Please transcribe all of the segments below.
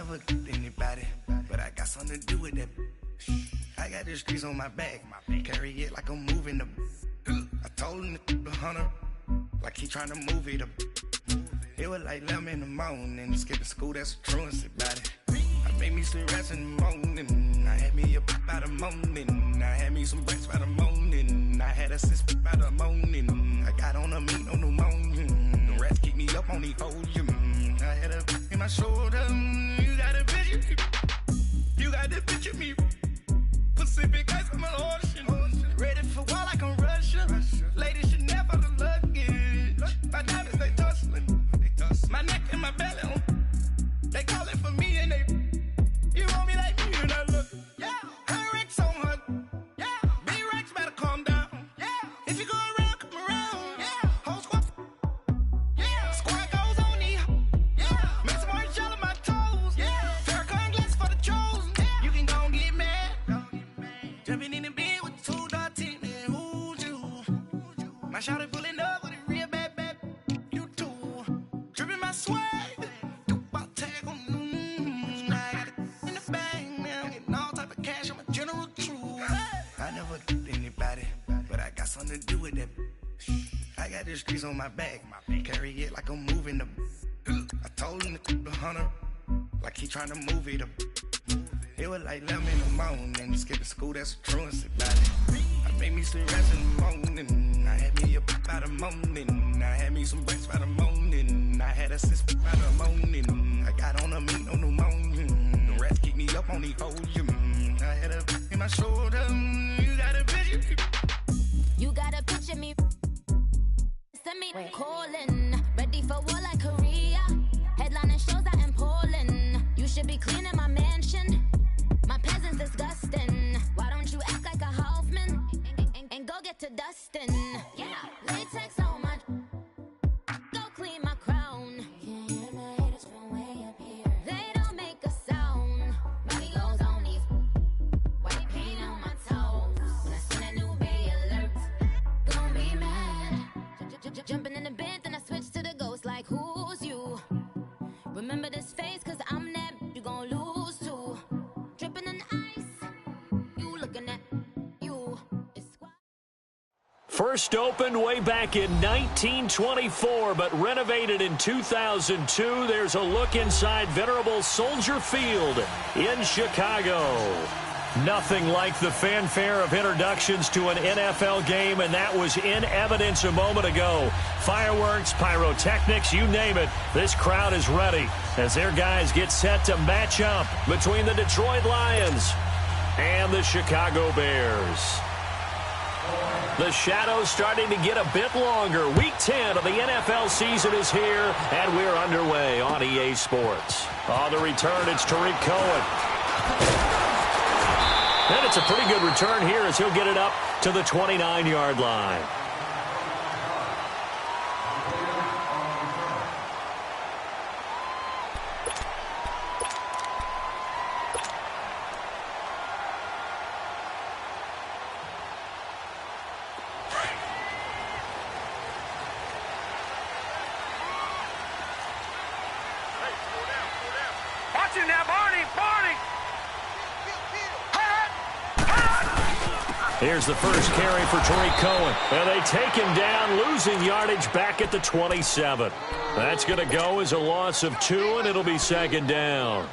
never anybody, but I got something to do with that. I got the streets on my back, carry it like I'm moving the. I told him the hunter, like he trying to move it up. It was like 11 in the morning, skipping school, that's a truancy about it. I made me some rest in the morning, I had me a by the morning, I had me some breaks by the morning, I had a sis by the morning, I got on a meat on the morning, the rats keep me up on the ocean, I had a in my shoulder, you got a picture, you got the picture me, Pacific ice on my ocean, ready for war like I'm Russian, ladies should never the luggage, my diamonds they tussling, my neck and my belly, they calling for me and they, you want me like me and I look, yeah, her Rex on her, yeah, big Rex better calm down, yeah, if you go around, come around, yeah, whole squad, yeah, squad goes on me, yeah, make some orange gel on my toes, yeah, Farrakhan glass for the chosen, yeah, you can go and get mad, jumping in the bed with 2 dark teeth, man, who's you, my shawty pulling up with a real bad, you too, dripping my swag, something to do with that. I got the streets on my back, carry it like I'm moving the. I told him the hunter, like he trying to move it up. It was like 11 in the morning, skipping school, that's a truancy about it. I made me some rest in the morning, I had me a by the morning, I had me some breaks by the morning, I had a sis by the morning, I got on a meat on the morning, the rats keep me up on the ocean, I had a in my shoulder, you got a picture. You gotta picture me, send me calling, ready for war like Korea, headlining shows out in Poland, you should be cleaning my mansion, my peasants disgusting, why don't you act like a Hoffman, and go get to dustin', yeah, latex on my, go clean my crown, can't hear my haters from way up here, they don't make a sound, money goes on these, white paint on my toes, when I see that new bay alert, gon' be mad, jumping in the bed, then I switch to the ghost like who's you, remember this face cause I'm that, you gon' lose too, dripping in ice, you looking at you, it's squad. First opened way back in 1924, but renovated in 2002. There's a look inside venerable Soldier Field in Chicago. Nothing like the fanfare of introductions to an NFL game, and that was in evidence a moment ago. Fireworks, pyrotechnics, you name it. This crowd is ready as their guys get set to match up between the Detroit Lions and the Chicago Bears. The shadows starting to get a bit longer. Week 10 of the NFL season is here, and we're underway on EA Sports. On the return, it's Tariq Cohen. And it's a pretty good return here as he'll get it up to the 29-yard line. Here's the first carry for Tariq Cohen. And they take him down, losing yardage back at the 27. That's going to go as a loss of 2, and it'll be second down.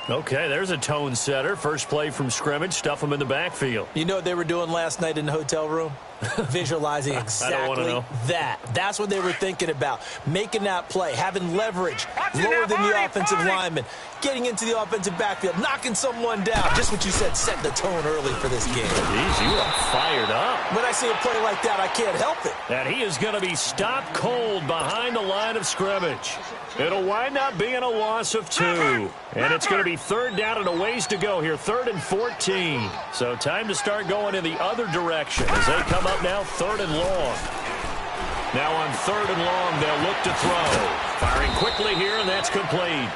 Okay, there's a tone setter. First play from scrimmage, stuff him in the backfield. You know what they were doing last night in the hotel room? Visualizing exactly that. That's what they were thinking about. Making that play, having leverage, lower than the offensive lineman, getting into the offensive backfield, knocking someone down. Just what you said, set the tone early for this game. Jeez, you are fired up. When I see a play like that, I can't help it. And he is going to be stopped cold behind the line of scrimmage. It'll wind up being a loss of 2. And it's going to be third down and a ways to go here, 3rd and 14. So time to start going in the other direction as they come up now 3rd and long. Now on 3rd and long, they'll look to throw. Firing quickly here, and that's complete.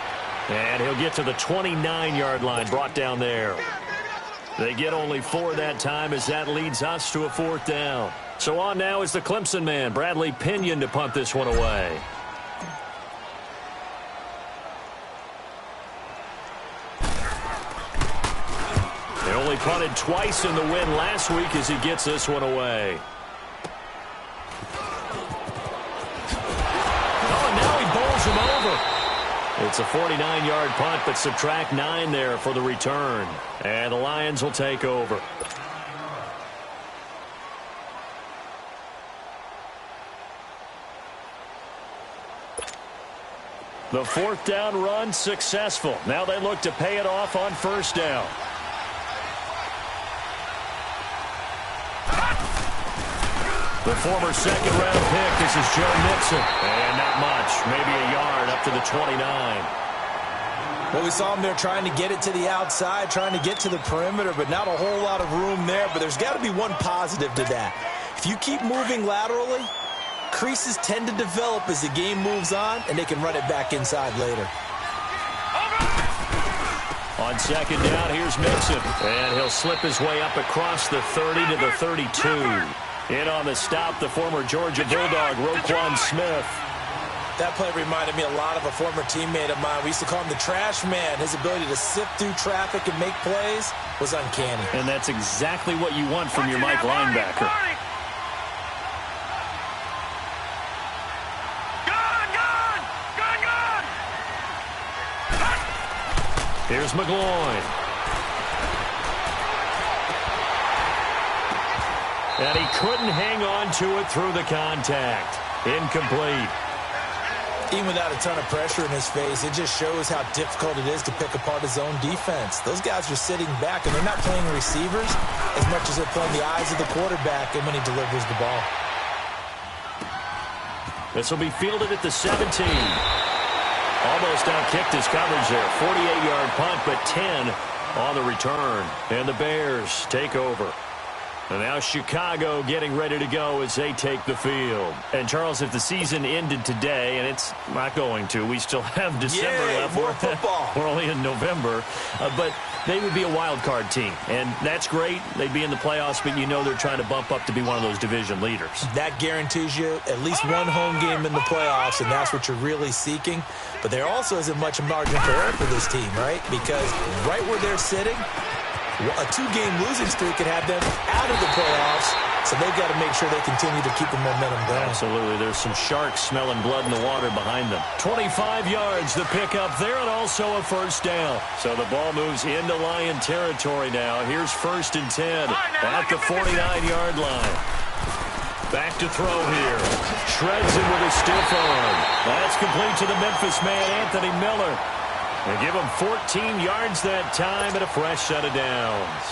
And he'll get to the 29-yard line, brought down there. They get only 4 that time as that leads us to a 4th down. So on now is the Clemson man, Bradley Pinion, to punt this one away. Well, he punted twice in the win last week as he gets this one away. Oh, and now he bowls him over. It's a 49-yard punt, but subtract 9 there for the return. And the Lions will take over. The fourth down run successful. Now they look to pay it off on first down. The former second-round pick, this is Joe Mixon. And not much, maybe a yard up to the 29. Well, we saw him there trying to get it to the outside, trying to get to the perimeter, but not a whole lot of room there. But there's got to be one positive to that. If you keep moving laterally, creases tend to develop as the game moves on, and they can run it back inside later. On second down, here's Mixon. And he'll slip his way up across the 30 to the 32. In on the stop, the former Georgia Bulldog, Roquan Smith. That play reminded me a lot of a former teammate of mine. We used to call him the trash man. His ability to sift through traffic and make plays was uncanny. And that's exactly what you want from your Mike linebacker. Here's McGloin. And he couldn't hang on to it through the contact. Incomplete. Even without a ton of pressure in his face, it just shows how difficult it is to pick apart his own defense. Those guys are sitting back, and they're not playing receivers as much as they're playing the eyes of the quarterback and when he delivers the ball. This will be fielded at the 17. Almost outkicked his coverage there. 48-yard punt, but 10 on the return. And the Bears take over. And now Chicago getting ready to go as they take the field. And, Charles, if the season ended today, and it's not going to, we still have December left. More football. We're only in November. But they would be a wild card team. And that's great. They'd be in the playoffs, but you know they're trying to bump up to be one of those division leaders. That guarantees you at least one home game in the playoffs, and that's what you're really seeking. But there also isn't much margin for error for this team, right? Because right where they're sitting, a 2-game losing streak could have them out of the playoffs, so they've got to make sure they continue to keep the momentum going. Absolutely. There's some sharks smelling blood in the water behind them. 25 yards, the pickup there, and also a first down. So the ball moves into Lion territory now. Here's 1st and 10 at the 49-yard line. Back to throw here. Shreds it with a stiff arm. That's complete to the Memphis man, Anthony Miller. They give him 14 yards that time and a fresh set of downs.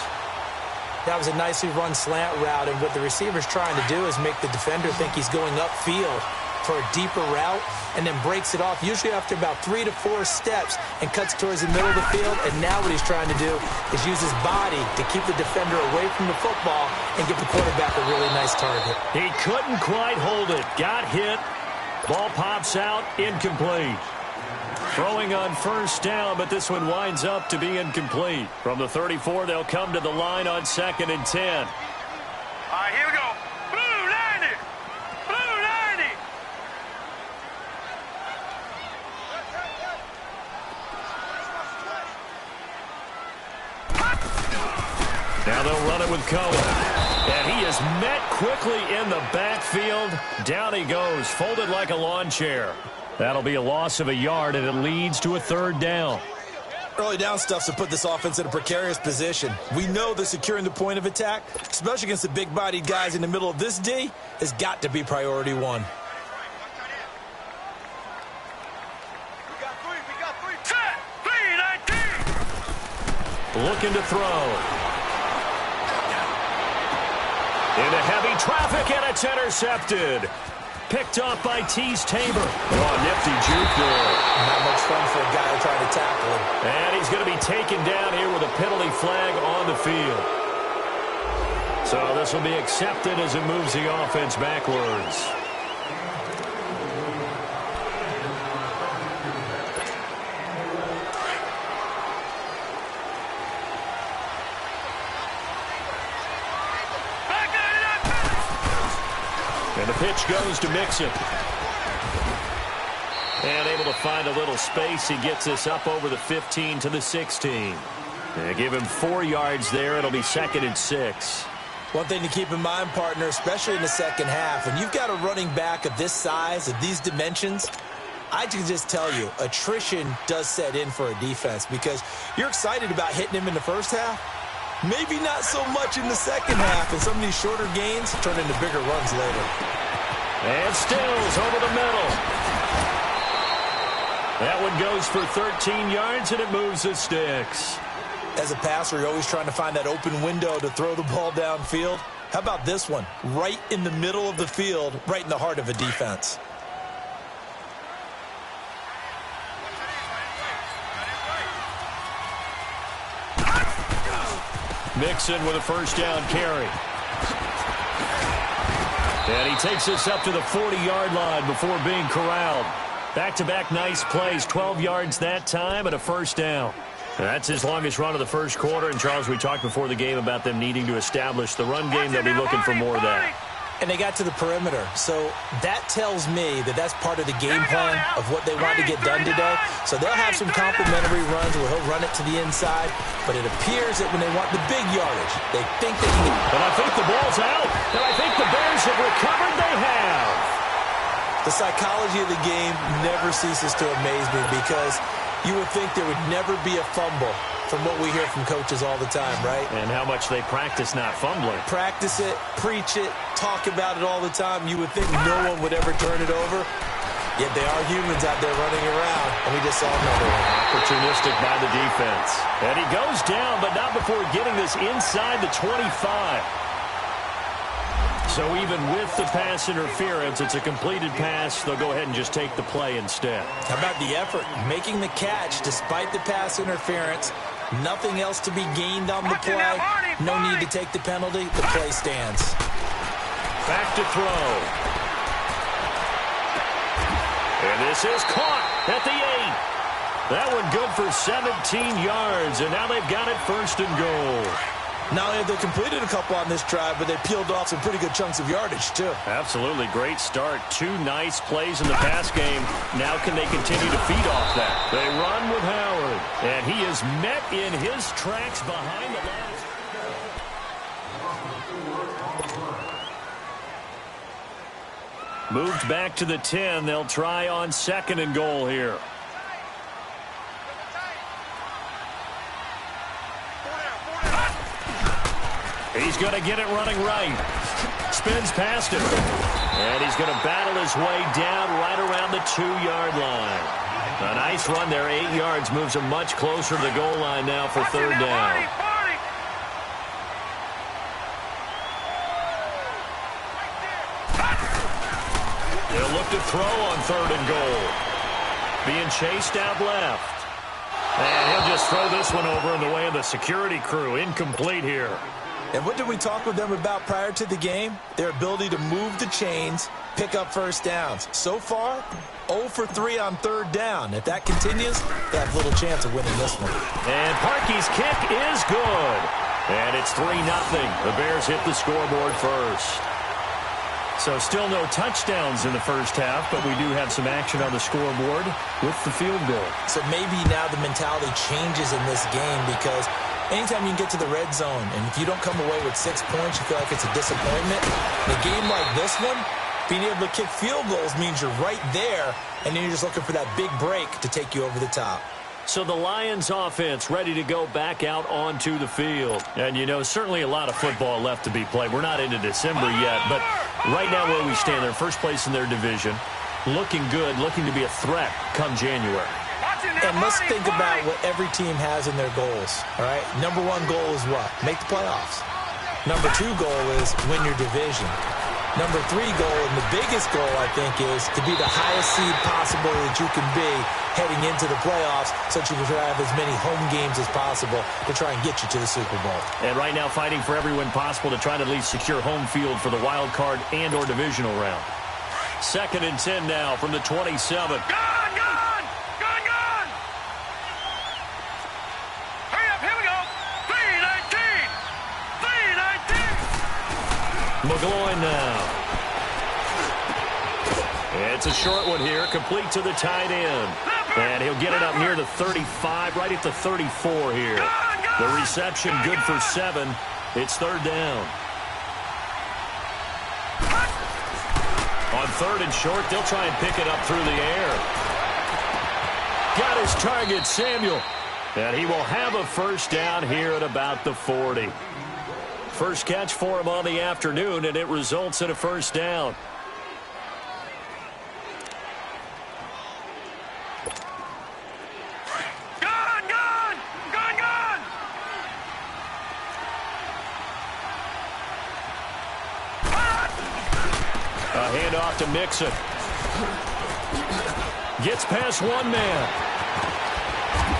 That was a nicely run slant route, and what the receiver's trying to do is make the defender think he's going upfield for a deeper route and then breaks it off, usually after about 3 to 4 steps, and cuts towards the middle of the field. And now what he's trying to do is use his body to keep the defender away from the football and give the quarterback a really nice target. He couldn't quite hold it. Got hit. Ball pops out. Incomplete. Throwing on first down, but this one winds up to be incomplete. From the 34, they'll come to the line on 2nd and 10. All right, here we go. Blue 90. Blue 90. Now they'll run it with Cohen. And he is met quickly in the backfield. Down he goes, folded like a lawn chair. That'll be a loss of a yard, and it leads to a 3rd down. Early down stuff's to put this offense in a precarious position. We know that securing the point of attack, especially against the big-bodied guys in the middle of this D, has got to be priority one. We got three. Set. 3-19. Looking to throw. Into heavy traffic, and it's intercepted. Picked off by Tease Tabor. Oh, nifty juke there. Not much fun for a guy trying to tackle him. And he's going to be taken down here with a penalty flag on the field. So this will be accepted as it moves the offense backwards. And the pitch goes to Mixon. And able to find a little space. He gets this up over the 15 to the 16. They give him 4 yards there. It'll be 2nd and 6. One thing to keep in mind, partner, especially in the second half, when you've got a running back of this size, of these dimensions, I can just tell you, attrition does set in for a defense because you're excited about hitting him in the first half. Maybe not so much in the second half, and some of these shorter gains turn into bigger runs later. And Stills over the middle. That one goes for 13 yards, and it moves the sticks. As a passer, you're always trying to find that open window to throw the ball downfield. How about this one? Right in the middle of the field, right in the heart of a defense. Mixon with a first down carry. And he takes us up to the 40-yard line before being corralled. Back-to-back nice plays, 12 yards that time and a first down. That's his longest run of the first quarter. And, Charles, we talked before the game about them needing to establish the run game. They'll be looking for more of that. And they got to the perimeter. So that tells me that that's part of the game plan of what they want to get done today. So they'll have some complimentary runs where he'll run it to the inside. But it appears that when they want the big yardage, they think they can. But I think the ball's out. And I think the Bears have recovered. They have. The psychology of the game never ceases to amaze me because you would think there would never be a fumble from what we hear from coaches all the time, right? And how much they practice not fumbling. Practice it, preach it, talk about it all the time. You would think no one would ever turn it over. Yet they are humans out there running around, and we just saw another one. Opportunistic by the defense. And he goes down, but not before getting this inside the 25. So even with the pass interference, it's a completed pass. They'll go ahead and just take the play instead. How about the effort? Making the catch despite the pass interference. Nothing else to be gained on the play. No need to take the penalty. The play stands. Back to throw. And this is caught at the 8. That one good for 17 yards. And now they've got it 1st and goal. Not only have they completed a couple on this drive, but they peeled off some pretty good chunks of yardage, too. Absolutely. Great start. 2 nice plays in the pass game. Now can they continue to feed off that? They run with Howard. And he is met in his tracks behind the lines. Moved back to the 10. They'll try on 2nd and goal here. He's going to get it running right. Spins past him. And he's going to battle his way down right around the 2-yard line. A nice run there. 8 yards moves him much closer to the goal line now for 3rd down. They'll look to throw on 3rd and goal. Being chased out left. And he'll just throw this one over in the way of the security crew. Incomplete here. And what did we talk with them about prior to the game? Their ability to move the chains, pick up first downs. So far, 0 for 3 on 3rd down. If that continues, they have little chance of winning this one. And Parkey's kick is good. And it's 3-0. The Bears hit the scoreboard first. So still no touchdowns in the first half, but we do have some action on the scoreboard with the field goal. So maybe now the mentality changes in this game because anytime you can get to the red zone, and if you don't come away with 6 points, you feel like it's a disappointment. In a game like this one, being able to kick field goals means you're right there, and then you're just looking for that big break to take you over the top. So the Lions offense ready to go back out onto the field. And, you know, certainly a lot of football left to be played. We're not into December yet, but right now where we stand, they're first place in their division. Looking good, looking to be a threat come January. And let's think about what every team has in their goals, all right? Number 1 goal is what? Make the playoffs. Number 2 goal is win your division. Number 3 goal, and the biggest goal, I think, is to be the highest seed possible that you can be heading into the playoffs so that you can have as many home games as possible to try and get you to the Super Bowl. And right now fighting for every win possible to try to at least secure home field for the wild card and or divisional round. 2nd and 10 now from the 27. McGloin now. It's a short one here, complete to the tight end. And he'll get it up near the 35, right at the 34 here. The reception good for 7. It's third down. On third and short, they'll try and pick it up through the air. Got his target, Samuel. And he will have a first down here at about the 40. First catch for him on the afternoon, and it results in a first down. A handoff to Mixon. Gets past one man.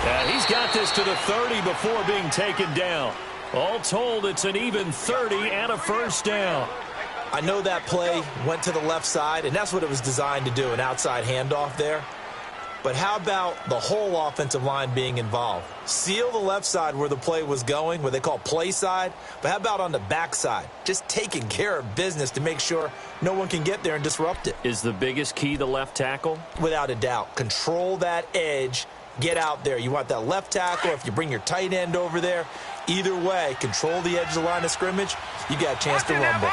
And he's got this to the 30 before being taken down. All told, it's an even 30 and a first down. I know that play went to the left side, and that's what it was designed to do, an outside handoff there. But how about the whole offensive line being involved? Seal the left side where the play was going, what they call play side. But how about on the back side? Just taking care of business to make sure no one can get there and disrupt it. Is the biggest key the left tackle? Without a doubt. Control that edge. Get out there. You want that left tackle. If you bring your tight end over there, either way, control the edge of the line of scrimmage. You got a chance to rumble.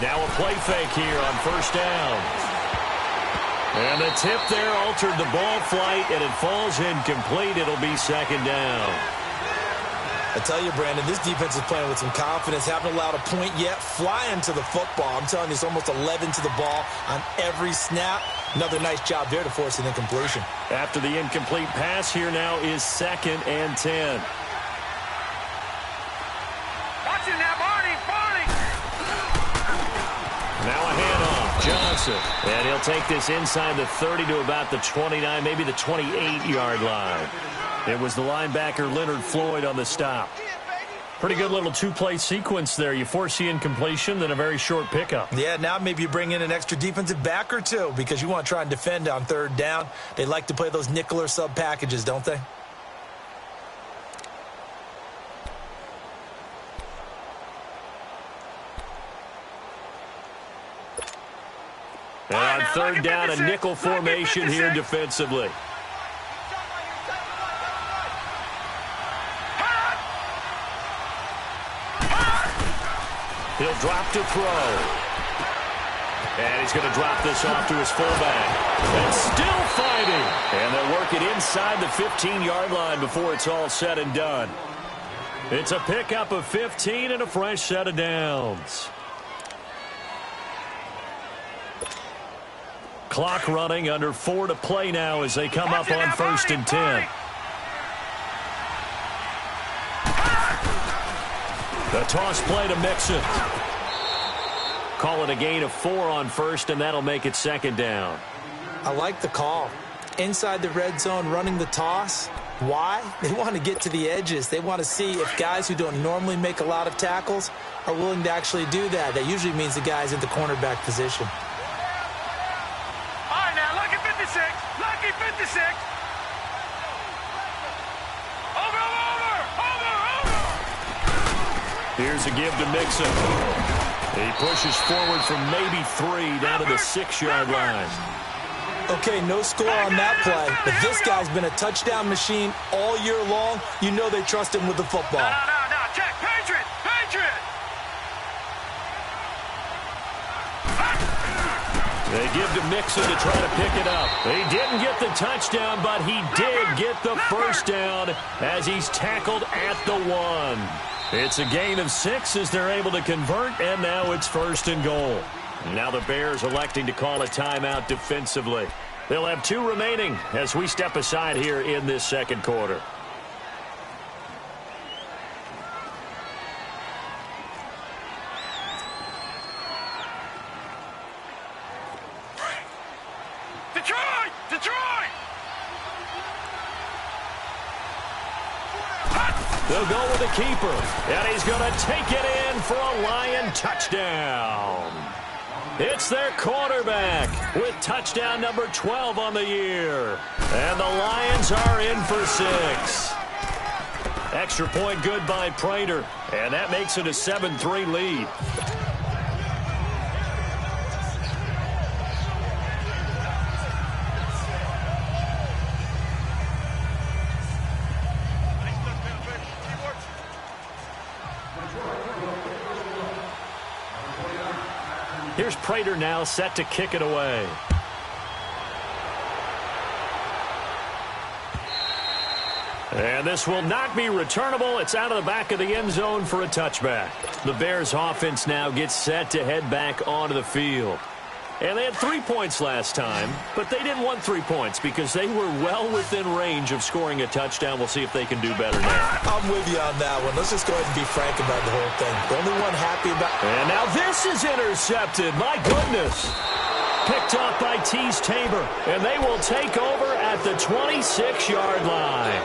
Now a play fake here on first down. And the tip there altered the ball flight, and it falls incomplete. It'll be second down. I tell you, Brandon, this defense is playing with some confidence. Haven't allowed a point yet. Flying to the football. I'm telling you, it's almost 11 to the ball on every snap. Another nice job there to force an incompletion. After the incomplete pass, here now is 2nd and 10. Watch it now, Barney. Now a handoff, Johnson. And he'll take this inside the 30 to about the 29, maybe the 28-yard line. It was the linebacker Leonard Floyd on the stop. Pretty good little two-play sequence there. You force the incompletion, then a very short pickup. Yeah, now maybe you bring in an extra defensive back or two because you want to try and defend on third down. They like to play those nickel or sub packages, don't they? And on third down, a nickel formation here defensively. He'll drop to throw. And he's going to drop this off to his fullback. And still fighting. And they'll work it inside the 15-yard line before it's all said and done. It's a pickup of 15 and a fresh set of downs. Clock running, under 4 to play now as they come up on 1st and 10. The toss play to Mixon. Call it a gain of 4 on 1st, and that'll make it 2nd down. I like the call. Inside the red zone, running the toss. Why? They want to get to the edges. They want to see if guys who don't normally make a lot of tackles are willing to actually do that. That usually means the guy's in the cornerback position. All right, now, lucky 56. Lucky 56. Over. Here's a give to Mixon. He pushes forward from maybe 3 down to the 6-yard line. Okay, no score on that play, but this guy's been a touchdown machine all year long. You know they trust him with the football. No, check, Patriot. They give to Mixon to try to pick it up. He didn't get the touchdown, but he did get the first down as he's tackled at the 1. It's a gain of 6 as they're able to convert, and now it's 1st and goal. Now the Bears electing to call a timeout defensively. They'll have 2 remaining as we step aside here in this second quarter. Detroit! They'll go with the keeper, and he's going to take it in for a Lion touchdown. It's their quarterback with touchdown number 12 on the year. And the Lions are in for 6. Extra point good by Prater, and that makes it a 7-3 lead. Here's Prater now set to kick it away. And this will not be returnable. It's out of the back of the end zone for a touchback. The Bears offense now gets set to head back onto the field. And they had 3 points last time, but they didn't want 3 points because they were well within range of scoring a touchdown. We'll see if they can do better now. I'm with you on that one. Let's just go ahead and be frank about the whole thing. The only one happy about... And now this is intercepted. My goodness. Picked up by Tease Tabor, and they will take over at the 26-yard line.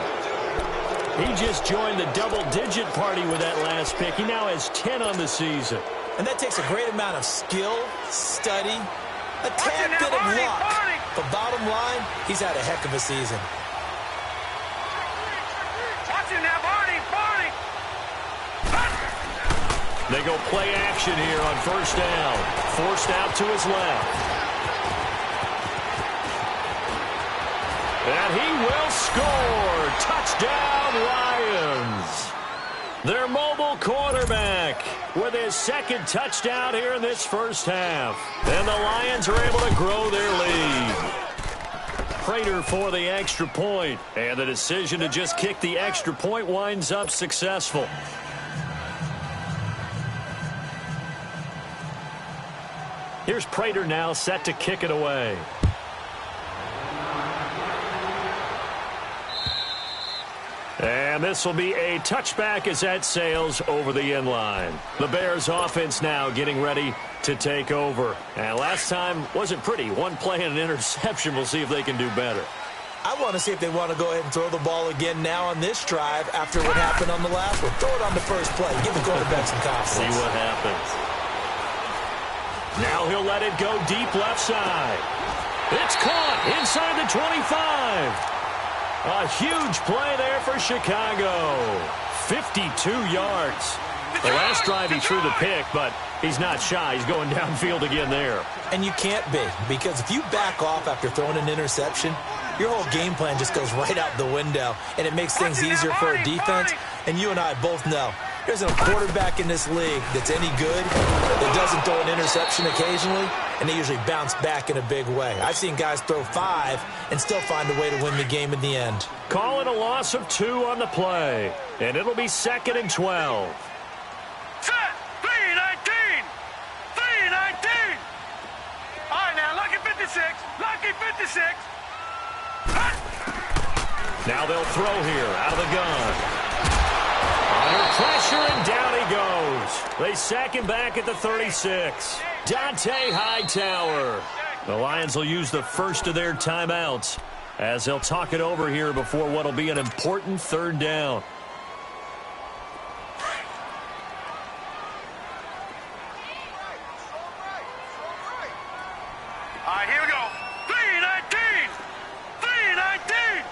He just joined the double-digit party with that last pick. He now has 10 on the season. And that takes a great amount of skill, study, a tad bit of luck. But bottom line, he's had a heck of a season. Watch it now, Barney. They go play action here on first down. Forced out to his left. And he will score. Touchdown, Lions. Their mobile quarterback with his second touchdown here in this first half. And the Lions are able to grow their lead. Prater for the extra point. And the decision to just kick the extra point winds up successful. Here's Prater now set to kick it away. And this will be a touchback as that sails over the end line. The Bears offense now getting ready to take over. And last time wasn't pretty. One play and an interception. We'll see if they can do better. I want to see if they want to go ahead and throw the ball again now on this drive after what happened on the last one. Throw it on the first play. Give the quarterback some confidence. See what happens. Now he'll let it go deep left side. It's caught inside the 25. A huge play there for Chicago. 52 yards. The last drive he threw the pick, but he's not shy. He's going downfield again there. And you can't be, because if you back off after throwing an interception, your whole game plan just goes right out the window, and it makes things easier for a defense. And you and I both know there's a quarterback in this league that's any good that doesn't throw an interception occasionally, and they usually bounce back in a big way. I've seen guys throw 5 and still find a way to win the game in the end. Call it a loss of 2 on the play, and it'll be 2nd and 12. Set. 3-19. 3-19. All right, now, lucky 56. Lucky 56. Now they'll throw here out of the gun. Under pressure, and down he goes. They sack him back at the 36. Dante Hightower. The Lions will use the first of their timeouts as they'll talk it over here before what will be an important third down. All right, here we go. 3-19. 3-19.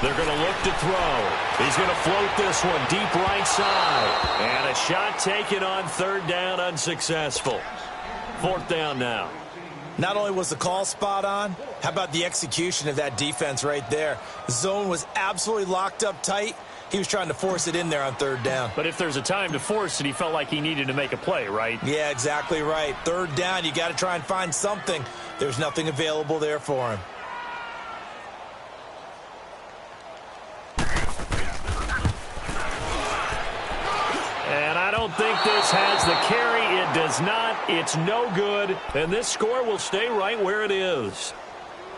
They're going to look to throw. He's going to float this one deep right side. And a shot taken on third down, unsuccessful. 4th down now. Not only was the call spot on, how about the execution of that defense right there? The zone was absolutely locked up tight. He was trying to force it in there on third down. But if there's a time to force it, he felt like he needed to make a play, right? Yeah, exactly right. Third down, you got to try and find something. There's nothing available there for him. And I don't think this has the carry. It does not. It's no good. And this score will stay right where it is.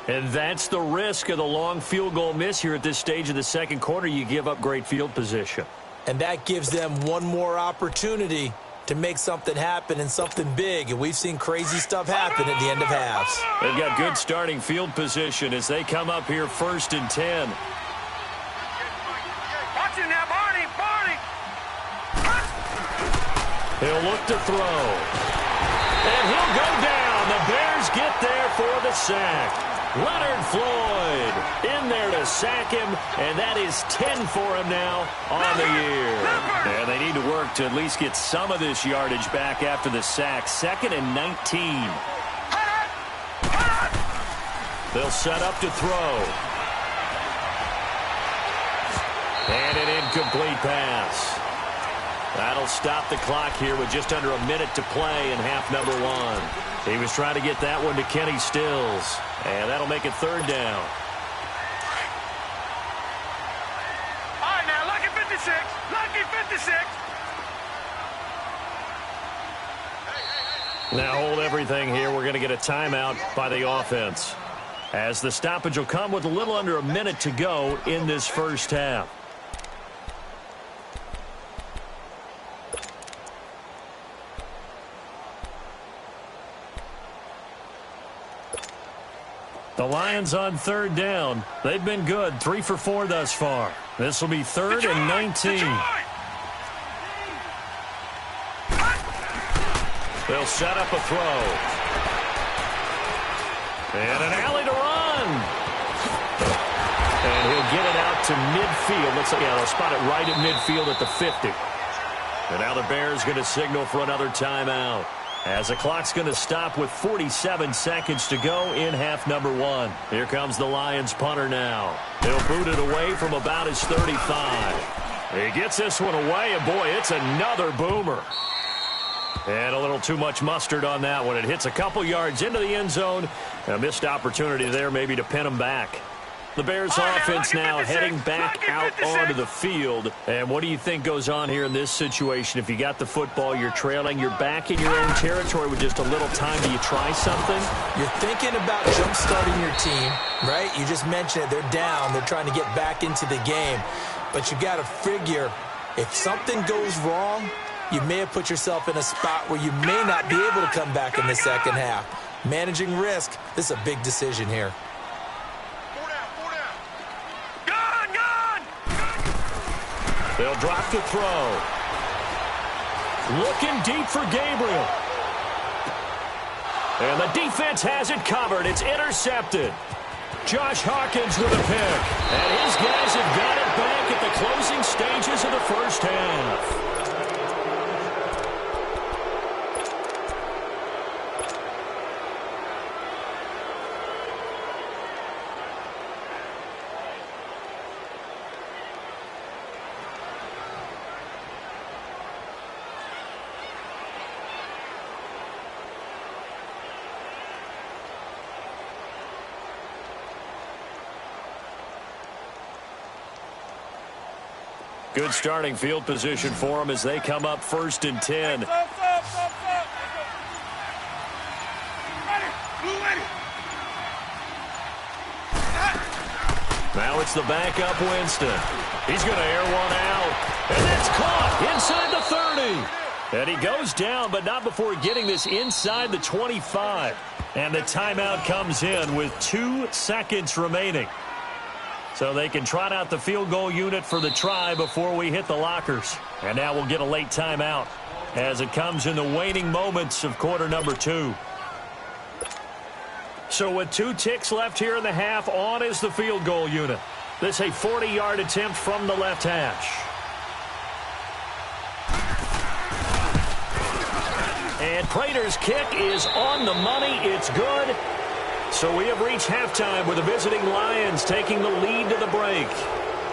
And that's the risk of the long field goal miss here at this stage of the second quarter. You give up great field position. And that gives them one more opportunity to make something happen and something big. And we've seen crazy stuff happen at the end of halves. They've got good starting field position as they come up here 1st and 10. Watch it now, Barney. He'll look to throw. And he'll go down. The Bears get there for the sack. Leonard Floyd in there to sack him, and that is 10 for him now on the year. And they need to work to at least get some of this yardage back after the sack. 2nd and 19. They'll set up to throw. And an incomplete pass. That'll stop the clock here with just under a minute to play in half number 1. He was trying to get that one to Kenny Stills, and that'll make it third down. All right, now, lucky 56. Lucky 56. Now hold everything here. We're going to get a timeout by the offense, as the stoppage will come with a little under a minute to go in this first half. The Lions on third down. They've been good, 3 for 4 thus far. This will be third and 19. They'll set up a throw. And an alley to run. And he'll get it out to midfield. Looks like, yeah, they'll spot it right at midfield at the 50. And now the Bears going to signal for another timeout, as the clock's going to stop with 47 seconds to go in half number 1. Here comes the Lions punter now. He'll boot it away from about his 35. He gets this one away, and boy, it's another boomer. And a little too much mustard on that one. It hits a couple yards into the end zone. A missed opportunity there maybe to pin him back. The Bears offense now heading back out onto the field. And what do you think goes on here in this situation? If you got the football, you're trailing, you're back in your own territory with just a little time. Do you try something? You're thinking about jump-starting your team, right? You just mentioned it. They're down. They're trying to get back into the game. But you got to figure, if something goes wrong, you may have put yourself in a spot where you may not be able to come back in the second half. Managing risk, this is a big decision here. They'll drop the throw. Looking deep for Gabriel. And the defense has it covered. It's intercepted. Josh Hawkins with a pick. And his guys have got it back at the closing stages of the first half. Good starting field position for them as they come up 1st and 10. Now it's the backup Winston. He's going to air one out. And that's caught inside the 30. And he goes down, but not before getting this inside the 25. And the timeout comes in with 2 seconds remaining. So they can trot out the field goal unit for the try before we hit the lockers. And now we'll get a late timeout as it comes in the waning moments of quarter number 2. So with 2 ticks left here in the half, on is the field goal unit. This a 40-yard attempt from the left hash. And Prater's kick is on the money. It's good. So we have reached halftime with the visiting Lions taking the lead to the break.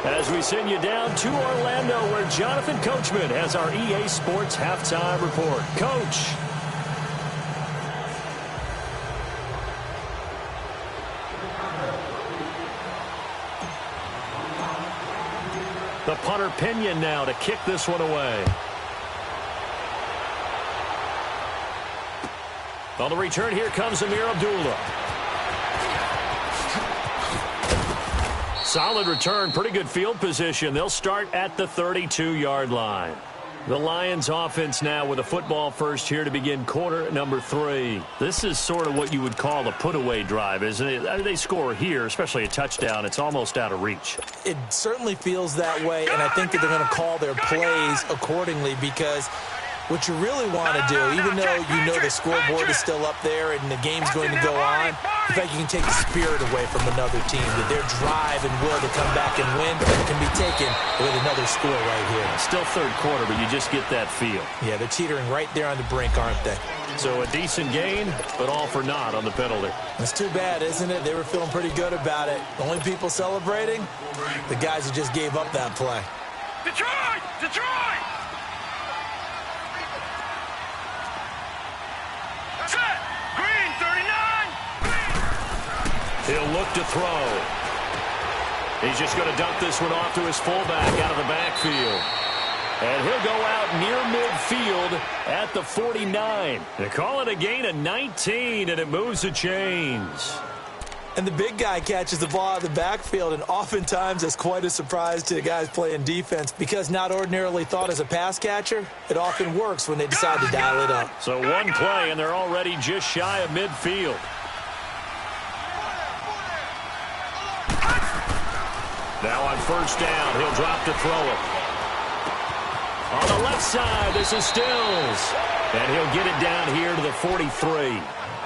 As we send you down to Orlando, where Jonathan Coachman has our EA Sports halftime report. Coach. The punter Pinion now to kick this one away. On the return, here comes Amir Abdullah. Solid return, pretty good field position. They'll start at the 32-yard line. The Lions offense now with a football first here to begin quarter number 3. This is sort of what you would call a put-away drive, isn't it? I mean, they score here, especially a touchdown. It's almost out of reach. It certainly feels that way, and I think that they're going to call their plays accordingly, because what you really want to do, even though you know the scoreboard is still up there and the game's going to go on, in fact, you can take the spirit away from another team, that their drive and will to come back and win can be taken with another score right here. Still third quarter, but you just get that feel. Yeah, they're teetering right there on the brink, aren't they? So a decent gain, but all for naught on the penalty. That's too bad, isn't it? They were feeling pretty good about it. The only people celebrating, the guys who just gave up that play. Detroit! Detroit! He'll look to throw. He's just going to dump this one off to his fullback out of the backfield. And he'll go out near midfield at the 49. They call it a gain of 19, and it moves the chains. And the big guy catches the ball out of the backfield, and oftentimes it's quite a surprise to the guys playing defense because not ordinarily thought as a pass catcher, it often works when they decide to dial it up. So one play, and they're already just shy of midfield. Now on first down, he'll drop to throw it. On the left side, this is Stills. And he'll get it down here to the 43.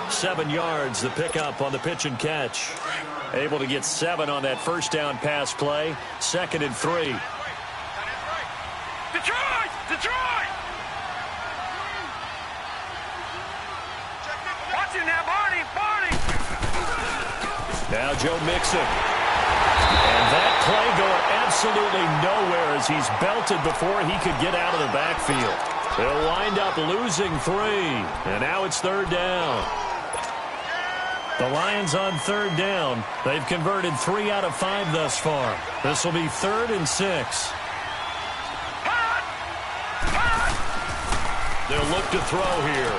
7 yards, the pickup on the pitch and catch. Able to get 7 on that first down pass play. 2nd and 3. Detroit! Detroit! Watch it now, Barney! Barney! Now Joe Mixon. And that play going absolutely nowhere as he's belted before he could get out of the backfield. They'll wind up losing 3. And now it's 3rd down. The Lions on 3rd down. They've converted 3 out of 5 thus far. This will be 3rd and 6. They'll look to throw here.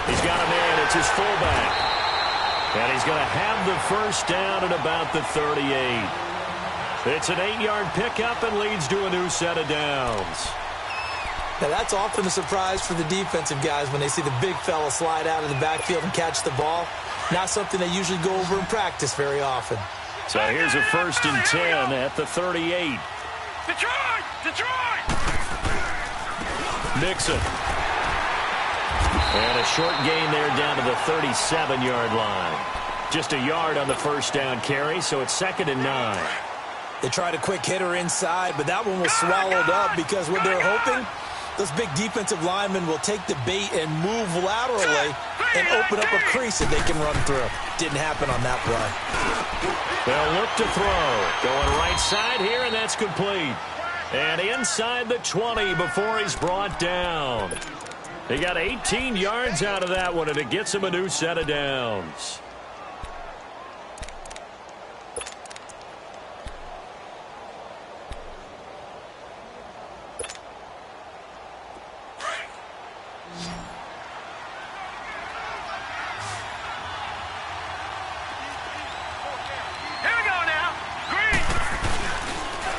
He's got a man. It's his fullback. And he's going to have the first down at about the 38. It's an 8-yard pickup and leads to a new set of downs. Now, that's often a surprise for the defensive guys when they see the big fella slide out of the backfield and catch the ball. Not something they usually go over in practice very often. So here's a 1st and 10 at the 38. Detroit! Detroit! Mixon. And a short gain there down to the 37-yard line. Just a yard on the first down carry, so it's 2nd and 9. They tried a quick hitter inside, but that one was swallowed up because what they're hoping, those big defensive linemen will take the bait and move laterally and open up a crease that they can run through. Didn't happen on that play. They'll look to throw. Going right side here, and that's complete. And inside the 20 before he's brought down. He got 18 yards out of that one, and it gets him a new set of downs.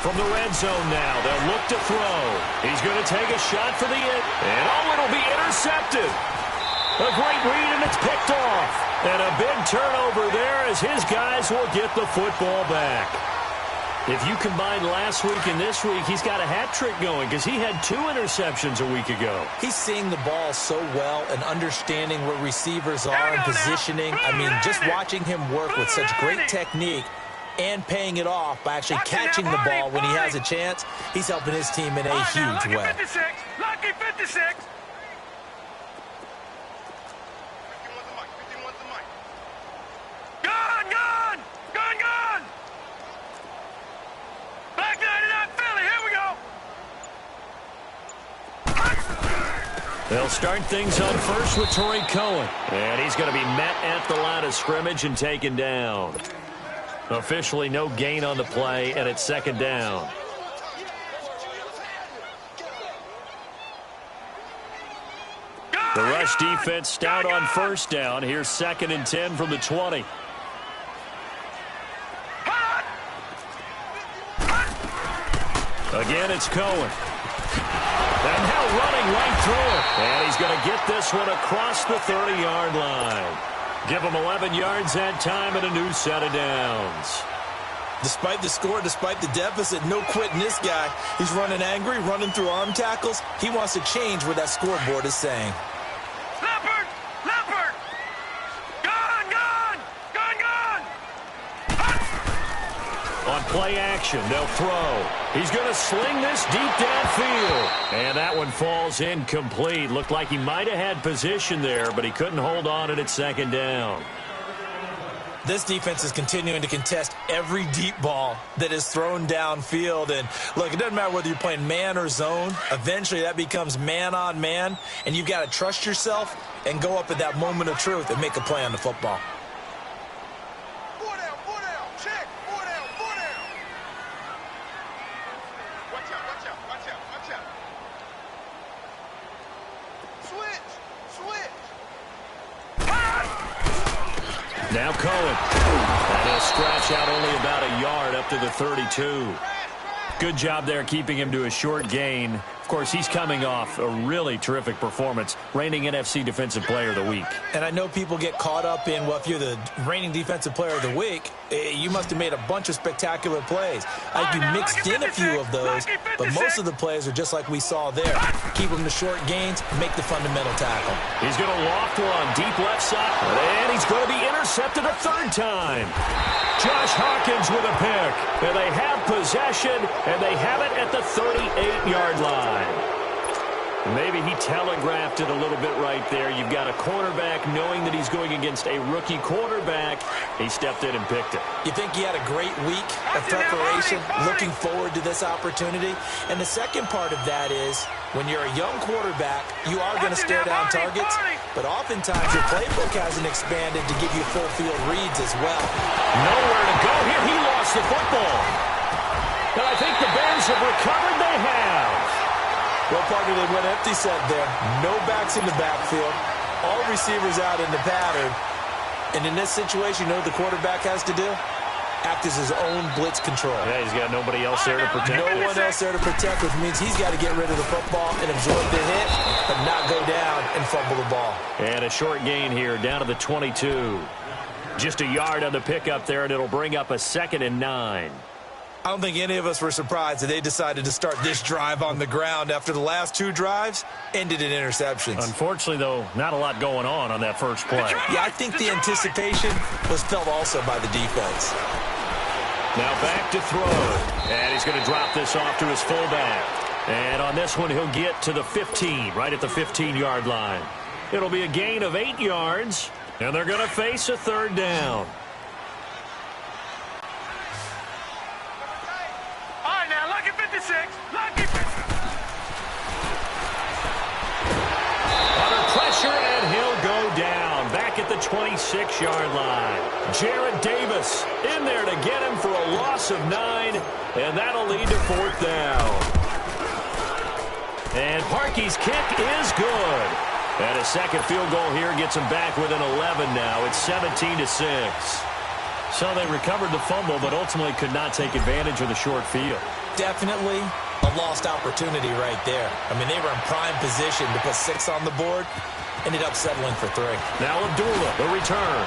From the red zone now, they'll look to throw. He's going to take a shot for the hit. And oh, it'll be intercepted. A great read, and it's picked off. And a big turnover there as his guys will get the football back. If you combine last week and this week, he's got a hat trick going because he had 2 interceptions a week ago. He's seeing the ball so well and understanding where receivers are and positioning. I mean, just watching him work with such great technique and paying it off by actually catching the ball when he has a chance, he's helping his team in a huge way. Lucky 56. Gone, gone, gone, gone. Back 99 Philly, here we go. They'll start things on first with Torrey Cohen. And he's going to be met at the line of scrimmage and taken down. Officially no gain on the play, and it's 2nd down. The rush defense stout on first down. Here's 2nd and 10 from the 20. Again, it's Cohen. And now running right through it. And he's going to get this one across the 30-yard line. Give him 11 yards that time and a new set of downs. Despite the score, despite the deficit, no quitting this guy. He's running angry, running through arm tackles. He wants to change what that scoreboard is saying. Leopard! Leopard! Gone, gone! Gone, gone! On play action, they'll throw. He's going to sling this deep downfield. And that one falls incomplete. Looked like he might have had position there, but he couldn't hold on it at 2nd down. This defense is continuing to contest every deep ball that is thrown downfield. And, look, it doesn't matter whether you're playing man or zone. Eventually, that becomes man-on-man, and you've got to trust yourself and go up at that moment of truth and make a play on the football. Now Cohen. And he'll scratch out only about a yard up to the 32. Good job there keeping him to a short gain. Of course, he's coming off a really terrific performance, reigning NFC Defensive Player of the Week. And I know people get caught up in, well, if you're the reigning Defensive Player of the Week, you must have made a bunch of spectacular plays. I think you mixed in a few of those, but most of the plays are just like we saw there. Keep them to short gains, make the fundamental tackle. He's going to loft one deep left side, and he's going to be intercepted a third time. Josh Hawkins with a pick, and they have possession, and they have it at the 38-yard line. Maybe he telegraphed it a little bit right there. You've got a cornerback knowing that he's going against a rookie quarterback. He stepped in and picked it. You think he had a great week of preparation, looking forward to this opportunity? And the second part of that is, when you're a young quarterback, you are going to stare down targets, but oftentimes your playbook hasn't expanded to give you full field reads as well. Nowhere to go here. He lost the football. And I think the Bears have recovered. They have. Well, partner, they went empty set there. No backs in the backfield. All receivers out in the pattern. And in this situation, you know what the quarterback has to do? Act as his own blitz control. Yeah, he's got nobody else there to protect. No one else there to protect, which means he's got to get rid of the football and absorb the hit, but not go down and fumble the ball. And a short gain here, down to the 22. Just a yard on the pickup there, and it'll bring up a 2nd and 9. I don't think any of us were surprised that they decided to start this drive on the ground after the last 2 drives ended in interceptions. Unfortunately, though, not a lot going on that first play. Yeah, I think the anticipation was felt also by the defense. Now back to throw. And he's going to drop this off to his fullback. And on this one, he'll get to the 15, right at the 15-yard line. It'll be a gain of 8 yards, and they're going to face a third down. Under pressure, and he'll go down back at the 26-yard line. Jarrett Davis in there to get him for a loss of 9, and that'll lead to 4th down. And Parkey's kick is good. And a second field goal here gets him back within 11 now. It's 17-6. So they recovered the fumble, but ultimately could not take advantage of the short field. Definitely a lost opportunity right there. I mean, they were in prime position to put 6 on the board. Ended up settling for 3. Now Abdullah, the return.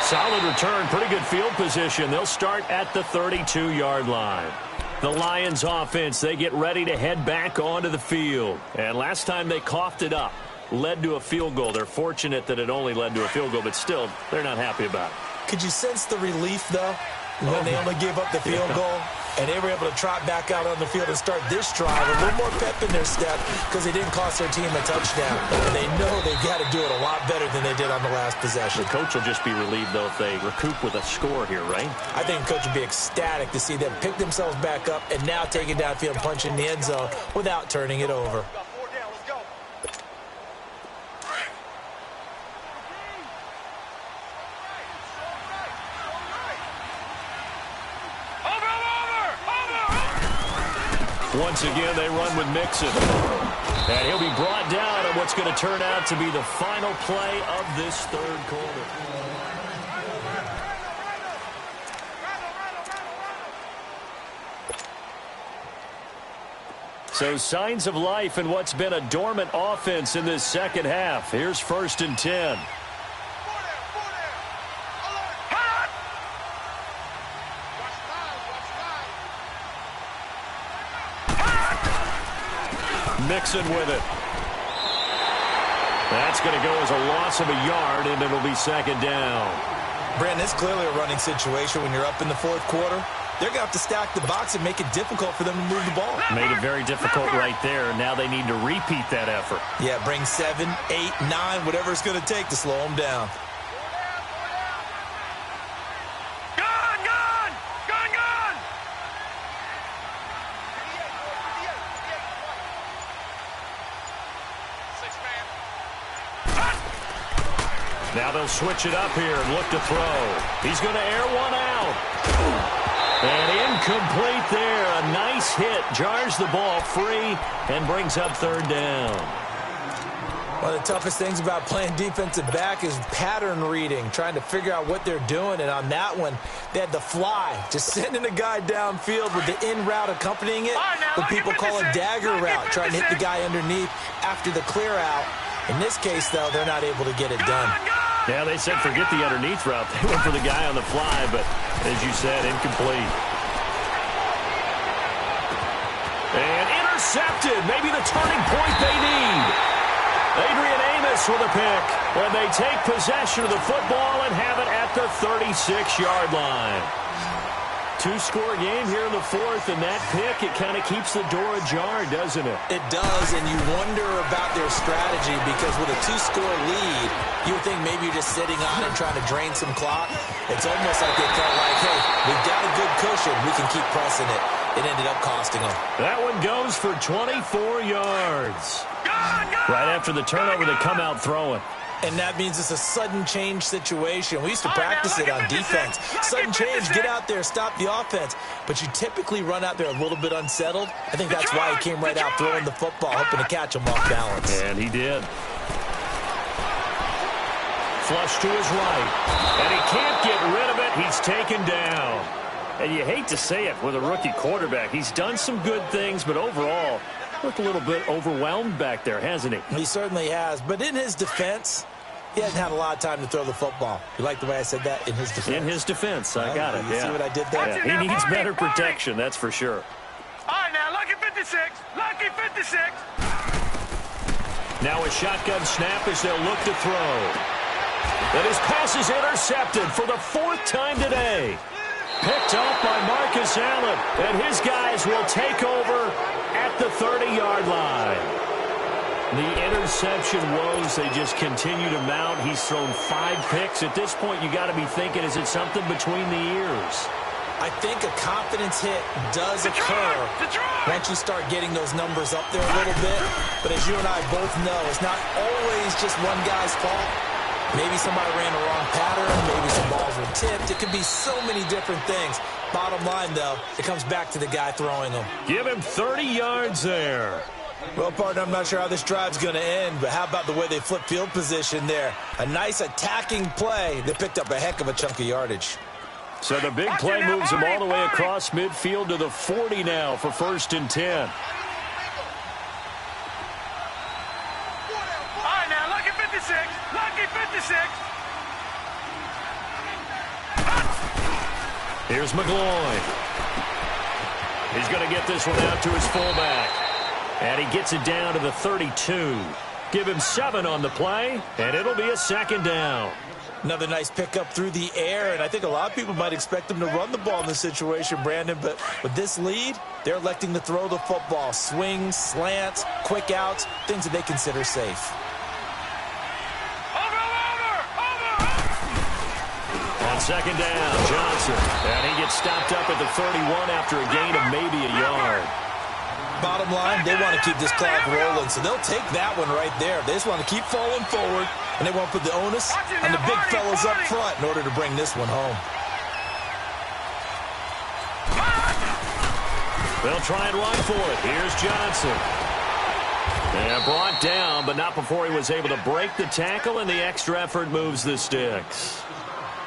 Solid return, pretty good field position. They'll start at the 32-yard line. The Lions offense, they get ready to head back onto the field. And last time they coughed it up, led to a field goal. They're fortunate that it only led to a field goal, but still, they're not happy about it. Could you sense the relief, though, when they only gave up the field goal? And they were able to trot back out on the field and start this drive. A little more pep in their step because they didn't cost their team a touchdown. And they know they've got to do it a lot better than they did on the last possession. The coach will just be relieved, though, if they recoup with a score here, right? I think the coach would be ecstatic to see them pick themselves back up and now take it downfield and punch in the end zone without turning it over. Once again, they run with Mixon. And he'll be brought down on what's going to turn out to be the final play of this third quarter. So signs of life in what's been a dormant offense in this second half. Here's 1st and 10. Mixon with it. That's going to go as a loss of a yard, and it'll be 2nd down. Brandon, it's clearly a running situation when you're up in the 4th quarter. They're going to have to stack the box and make it difficult for them to move the ball. Made it very difficult right there, and now they need to repeat that effort. Yeah, bring 7, 8, 9, whatever it's going to take to slow them down. Now they'll switch it up here and look to throw. He's going to air one out. And incomplete there. A nice hit. Jars the ball free and brings up 3rd down. One of the toughest things about playing defensive back is pattern reading, trying to figure out what they're doing. And on that one, they had the fly, just sending a guy downfield with the in route accompanying it. What people call a dagger route, trying to hit the guy underneath after the clear out. In this case, though, they're not able to get it done. Yeah, they said forget the underneath route. They went for the guy on the fly, but as you said, incomplete. And intercepted. Maybe the turning point they need. Adrian Amos with a pick when they take possession of the football and have it at the 36-yard line. Two-score game here in the fourth, and that pick, it kind of keeps the door ajar, doesn't it? It does, and you wonder about their strategy because with a two-score lead, you would think maybe you're just sitting on it trying to drain some clock. It's almost like they felt like, hey, we've got a good cushion. We can keep pressing it. It ended up costing them. That one goes for 24 yards. Right after the turnover, they come out throwing. And that means it's a sudden change situation. We used to practice it on defense. Sudden change, get out there, stop the offense. But you typically run out there a little bit unsettled. I think that's why he came right out throwing the football, hoping to catch him off balance. And he did. Flush to his right. And he can't get rid of it. He's taken down. And you hate to say it with a rookie quarterback. He's done some good things, but overall, looked a little bit overwhelmed back there, hasn't he? He certainly has. But in his defense, he hasn't had a lot of time to throw the football. You like the way I said that? In his defense. In his defense. I got it. You see what I did there? Yeah, he needs better protection, that's for sure. All right, now, lucky 56. Lucky 56. Now a shotgun snap as they'll look to throw. And his pass is intercepted for the fourth time today. Picked up by Marcus Allen. And his guys will take over at the 30-yard line. The interception woes, they just continue to mount. He's thrown 5 picks. At this point, you got to be thinking, is it something between the ears? I think a confidence hit does occur once you start getting those numbers up there a little bit. But as you and I both know, it's not always just one guy's fault. Maybe somebody ran the wrong pattern. Maybe some balls were tipped. It could be so many different things. Bottom line, though, it comes back to the guy throwing them. Give him 30 yards there. Well, partner, I'm not sure how this drive's going to end, but how about the way they flip field position there? A nice attacking play. They picked up a heck of a chunk of yardage. So the big play moves him all the way across midfield to the 40 now for 1st and 10. All right, now, lucky 56. Lucky 56. Here's McGloin. He's going to get this one out to his fullback. And he gets it down to the 32. Give him 7 on the play, and it'll be a 2nd down. Another nice pickup through the air, and I think a lot of people might expect them to run the ball in this situation, Brandon, but with this lead, they're electing to throw the football. Swings, slants, quick outs, things that they consider safe. On 2nd down, Johnson. And he gets stopped up at the 31 after a gain of maybe a yard. Bottom line, they want to keep this clock rolling, so they'll take that one right there. They just want to keep falling forward, and they want to put the onus on the big fellas up front in order to bring this one home. They'll try and run for it. Here's Johnson. And brought down, but not before he was able to break the tackle, and the extra effort moves the sticks.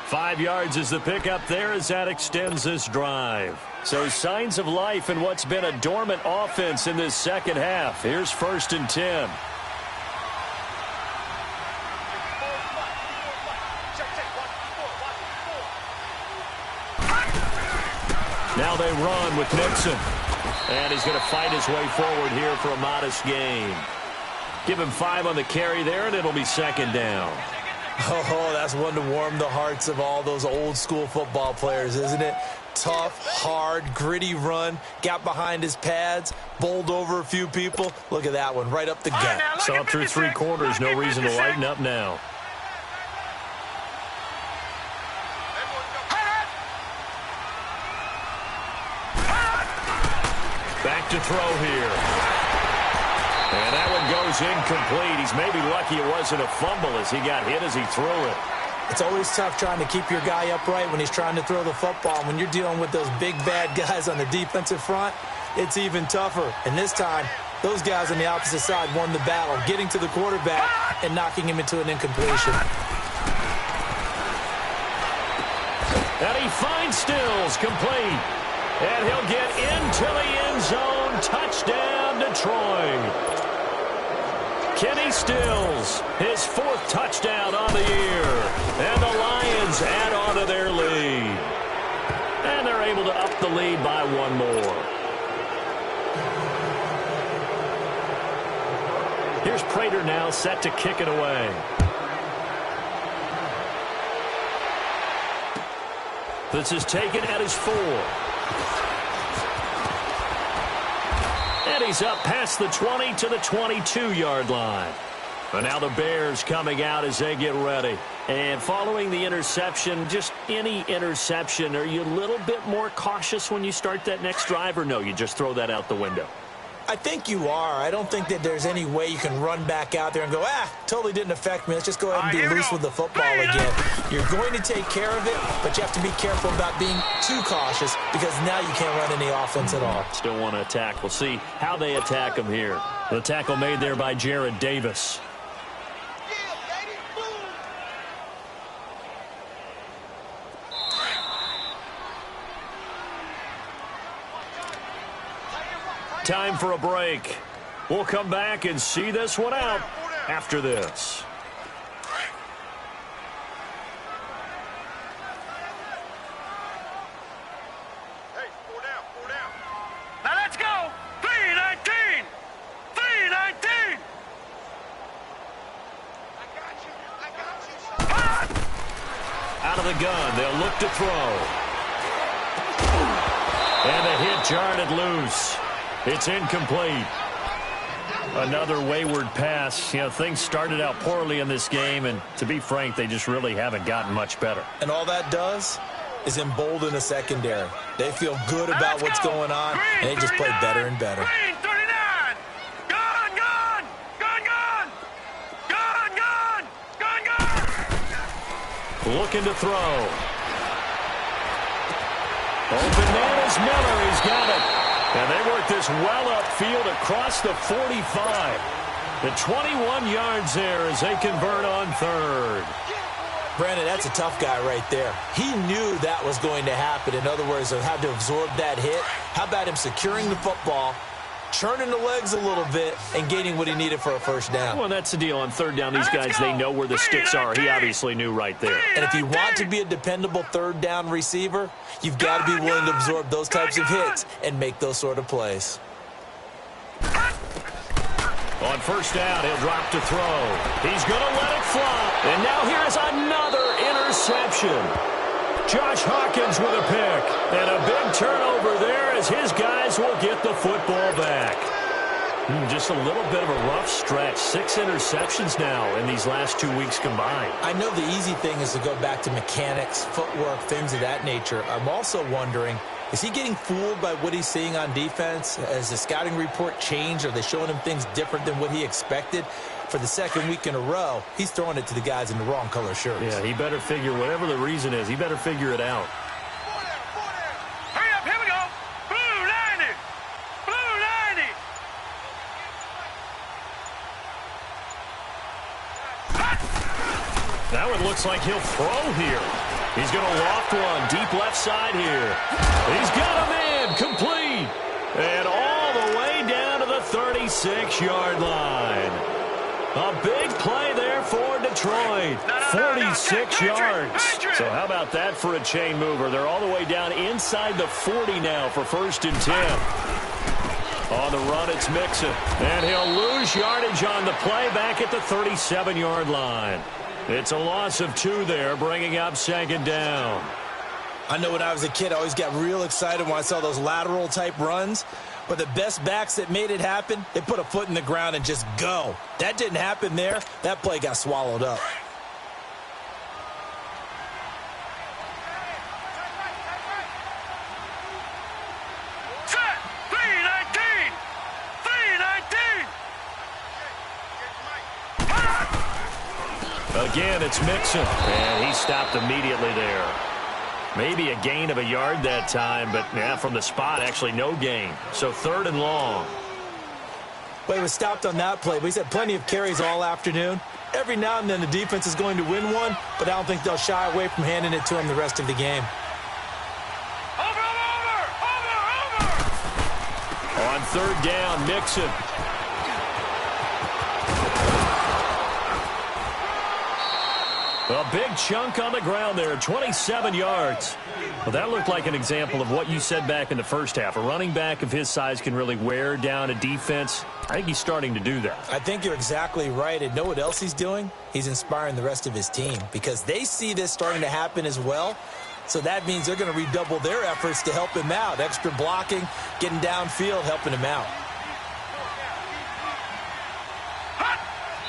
5 yards is the pickup there as that extends this drive. So signs of life in what's been a dormant offense in this second half. Here's 1st and 10. Now they run with Nixon. And he's going to fight his way forward here for a modest gain. Give him 5 on the carry there, and it'll be 2nd down. Oh, that's one to warm the hearts of all those old-school football players, isn't it? Tough, hard, gritty run, got behind his pads, bowled over a few people. Look at that one, right up the gut. So up through 3 quarters, no reason to lighten up now. Back to throw here. And that one goes incomplete. He's maybe lucky it wasn't a fumble as he got hit as he threw it. It's always tough trying to keep your guy upright when he's trying to throw the football. When you're dealing with those big, bad guys on the defensive front, it's even tougher. And this time, Those guys on the opposite side won the battle, getting to the quarterback and knocking him into an incompletion. And he finds Stills, complete. And he'll get into the end zone. Touchdown, Detroit. Kenny Stills, his 4th touchdown on the year. And the Lions add on to their lead. And they're able to up the lead by 1 more. Here's Prater now set to kick it away. This is taken at his 4. And he's up past the 20 to the 22-yard line. But now the Bears coming out as they get ready. And following the interception, just any interception, are you a little bit more cautious when you start that next drive, or no, you just throw that out the window? I think you are. I don't think that there's any way you can run back out there and go, totally didn't affect me. Let's just go ahead and be loose with the football again. You're going to take care of it, but you have to be careful about being too cautious because now you can't run any offense at all. Still want to attack. We'll see how they attack him here. The tackle made there by Jared Davis. Time for a break. We'll come back and see this one out after this. Hey, 4 down. Now let's go. 3-19. 3-19. I got you. Out of the gun, they'll look to throw. And the hit jarred it loose. It's incomplete. Another wayward pass. You know, things started out poorly in this game, and to be frank, they just really haven't gotten much better. And all that does is embolden the secondary. They feel good about what's going on, and they just play better and better. Green 39. Gone. Looking to throw. Open man is Miller. He's got it. And they work this well upfield across the 45. The 21 yards there as they convert on 3rd. Brandon, that's a tough guy right there. He knew that was going to happen. In other words, they had to absorb that hit. How about him securing the football, churning the legs a little bit, and gaining what he needed for a first down? Well, that's the deal. On 3rd down, these guys, they know where the sticks are. He obviously knew right there. And if you want to be a dependable 3rd down receiver, you've got to be willing to absorb those types of hits and make those sort of plays. On 1st down, he'll drop to throw. He's going to let it fly. And now here's another interception. Josh Hawkins with a pick. And a big turnover there as his guys will get the football back. Just a little bit of a rough stretch. 6 interceptions now in these last 2 weeks combined. I know the easy thing is to go back to mechanics, footwork, things of that nature. I'm also wondering, is he getting fooled by what he's seeing on defense? Has the scouting report changed? Are they showing him things different than what he expected? For the 2nd week in a row, he's throwing it to the guys in the wrong color shirts. Yeah, he better figure, whatever the reason is, he better figure it out. Hurry up, here we go. Blue 90. Blue 90. Now it looks like he'll throw here. He's going to loft one deep left side here. He's got a man complete. And all the way down to the 36-yard line. A big play there for Detroit. 46 yards. So how about that for a chain mover? They're all the way down inside the 40 now for 1st and 10. On the run, it's Mixon. And he'll lose yardage on the play back at the 37-yard line. It's a loss of 2 there, bringing up 2nd down. I know when I was a kid, I always got real excited when I saw those lateral-type runs. But the best backs that made it happen, they put a foot in the ground and just go. That didn't happen there. That play got swallowed up. Set. 3-19. 3-19. Again, it's Mixon. And he stopped immediately there. Maybe a gain of a yard that time, but from the spot, actually no gain. So 3rd and long. Well, he was stopped on that play, but he's had plenty of carries all afternoon. Every now and then the defense is going to win one, but I don't think they'll shy away from handing it to him the rest of the game. Over! On third down, Mixon. A big chunk on the ground there, 27 yards. Well, that looked like an example of what you said back in the first half. A running back of his size can really wear down a defense. I think he's starting to do that. I think you're exactly right. And know what else he's doing? He's inspiring the rest of his team because they see this starting to happen as well. So that means they're going to redouble their efforts to help him out. Extra blocking, getting downfield, helping him out.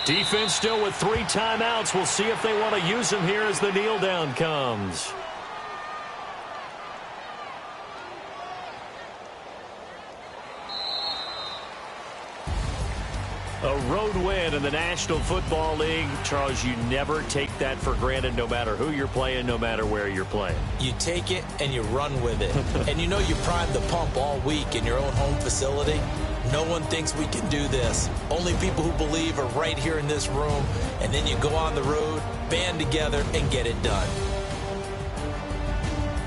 Defense still with 3 timeouts. We'll see if they want to use them here as the kneel down comes. A road win in the National Football League. Charles, you never take that for granted no matter who you're playing, no matter where you're playing. You take it and you run with it. And you know you primed the pump all week in your own home facility. No one thinks we can do this. Only people who believe are right here in this room. And then you go on the road, band together, and get it done.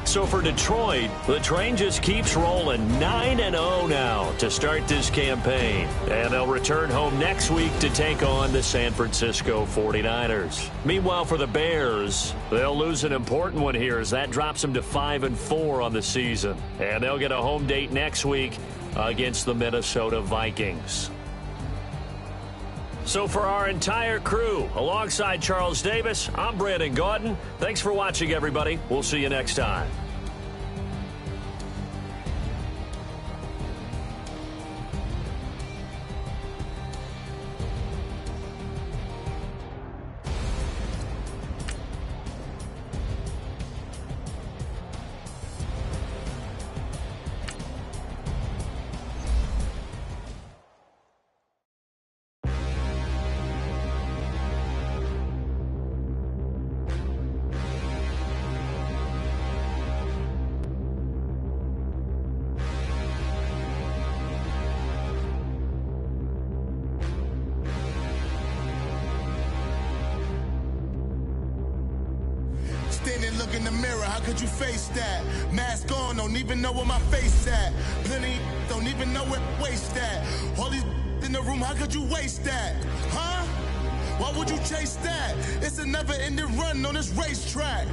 So for Detroit, the train just keeps rolling 9-0 now to start this campaign. And they'll return home next week to take on the San Francisco 49ers. Meanwhile, for the Bears, they'll lose an important one here as that drops them to 5-4 on the season. And they'll get a home date next week against the Minnesota Vikings. So for our entire crew, alongside Charles Davis, I'm Brandon Gaudin. Thanks for watching, everybody. We'll see you next time. Standing, look in the mirror, how could you face that? Mask on, don't even know where my face at. Plenty, don't even know where waste at. All these in the room, how could you waste that? Huh? Why would you chase that? It's a never-ending run on this racetrack.